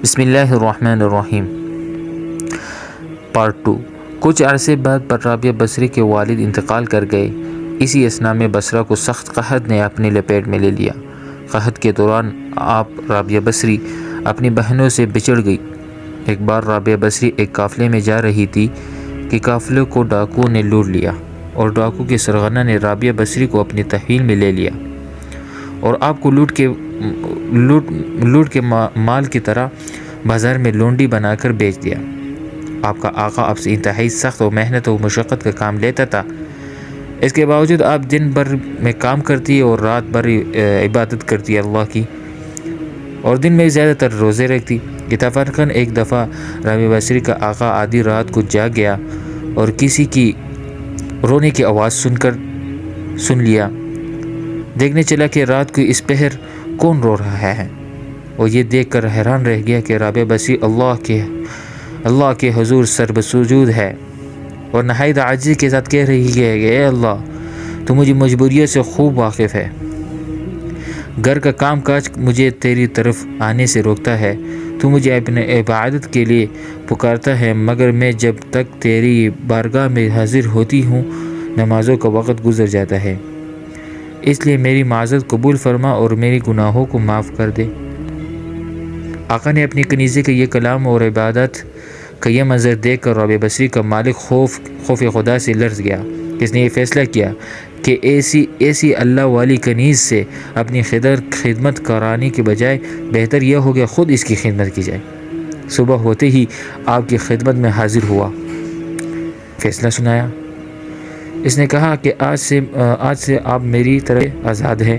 بسم اللہ الرحمن الرحیم۔ پارٹ 2۔ کچھ عرصے بعد پر رابعہ بصری کے والد انتقال کر گئے۔ اسی اثناء میں بصرہ کو سخت قحط نے اپنی لپیٹ میں لے لیا۔ قحط کے دوران آپ رابعہ بصری اپنی بہنوں سے بچھڑ گئی۔ ایک بار رابعہ بصری ایک قافلے میں جا رہی تھی کہ قافلے کو ڈاکوؤں نے لوٹ لیا اور ڈاکو کے سرغنہ نے رابعہ بصری کو اپنی تحویل میں لے لیا اور آپ کو لوٹ کے مال کی طرح بازار میں لونڈی بنا کر بیچ دیا۔ آپ کا آقا آپ سے انتہائی سخت و محنت و مشقت کا کام لیتا تھا۔ اس کے باوجود آپ دن بھر میں کام کرتی اور رات بھر عبادت کرتی اللہ کی، اور دن میں زیادہ تر روزے رکھتی۔ اتفاقاً ایک دفعہ رابعہ بصری کا آقا آدھی رات کو جاگ گیا اور کسی کی رونے کی آواز سن لیا۔ دیکھنے چلا کہ رات کو اس پہر کون رو رہا ہے، اور یہ دیکھ کر حیران رہ گیا کہ رابعہ بصری اللہ کے حضور سربسجود ہے اور نہایت عاجزی کے ساتھ کہہ رہی ہے کہ اے اللہ، تو مجھے مجبوریوں سے خوب واقف ہے۔ گھر کا کام کاج مجھے تیری طرف آنے سے روکتا ہے، تو مجھے اپنے عبادت کے لیے پکارتا ہے، مگر میں جب تک تیری بارگاہ میں حاضر ہوتی ہوں نمازوں کا وقت گزر جاتا ہے، اس لیے میری معذرت قبول فرما اور میری گناہوں کو معاف کر دے۔ آقا نے اپنی کنیزی کا یہ کلام اور عبادت کا یہ منظر دیکھ کر رابعہ بصری کا مالک خوف خدا سے لرز گیا۔ اس نے یہ فیصلہ کیا کہ ایسی اللہ والی کنیز سے اپنی خدمت کرانے کے بجائے بہتر یہ ہو کہ خود اس کی خدمت کی جائے۔ صبح ہوتے ہی آپ کی خدمت میں حاضر ہوا، فیصلہ سنایا۔ اس نے کہا کہ آج سے آپ میری طرف آزاد ہیں۔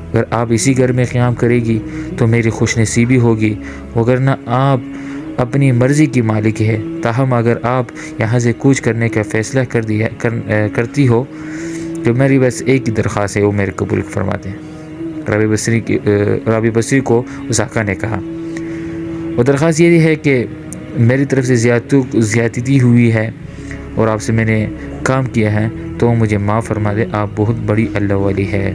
اگر آپ اسی گھر میں قیام کرے گی تو میری خوش نصیبی ہوگی، وگرنہ آپ اپنی مرضی کی مالک ہے۔ تاہم اگر آپ یہاں سے کوچ کرنے کا فیصلہ کرتی ہو تو میری بس ایک ہی درخواست ہے، وہ میرے قبول فرما دیں۔ رابعہ بصری کو اس آقا نے کہا، وہ درخواست یہ ہے کہ میری طرف سے زیادتی ہوئی ہے اور آپ سے میں نے کام کیا ہے تو مجھے معاف فرما دے، آپ بہت بڑی اللہ والی ہے۔